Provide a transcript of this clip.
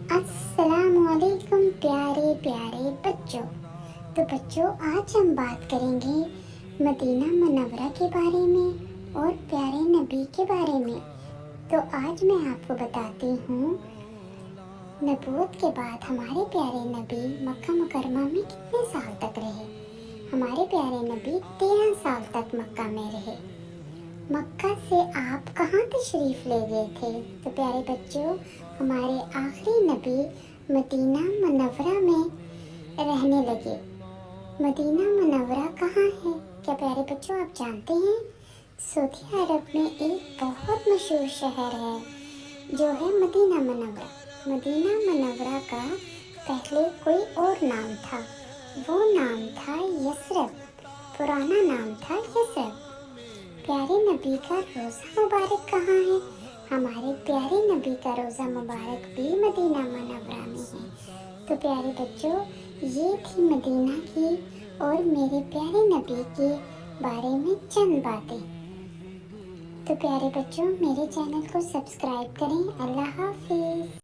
अस्सलाम वालेकुम प्यारे प्यारे बच्चों। तो बच्चों, आज हम बात करेंगे मदीना मुनव्वरा के बारे में और प्यारे नबी के बारे में। तो आज मैं आपको बताती हूँ, नबूवत के बाद हमारे प्यारे नबी मक्का मुकरमा में कितने साल तक रहे। हमारे प्यारे नबी 13 साल तक मक्का में रहे। मक्का से आप कहाँ तशरीफ़ ले गए थे? तो प्यारे बच्चों, हमारे आखिरी नबी मदीना मुनव्वरा में रहने लगे। मदीना मुनव्वरा कहाँ है? क्या प्यारे बच्चों आप जानते हैं? सऊदी अरब में एक बहुत मशहूर शहर है जो है मदीना मुनव्वरा। मदीना मुनव्वरा का पहले कोई और नाम था, वो नाम था यसरब। पुराना नाम था यसरब। प्यारे नबी का रोज़ा मुबारक कहाँ है? हमारे प्यारे नबी का रोज़ा मुबारक भी मदीना मुनव्वरा में है। तो प्यारे बच्चों, ये थी मदीना की और मेरे प्यारे नबी के बारे में चंद बातें। तो प्यारे बच्चों, मेरे चैनल को सब्सक्राइब करें। अल्लाह हाफिज़।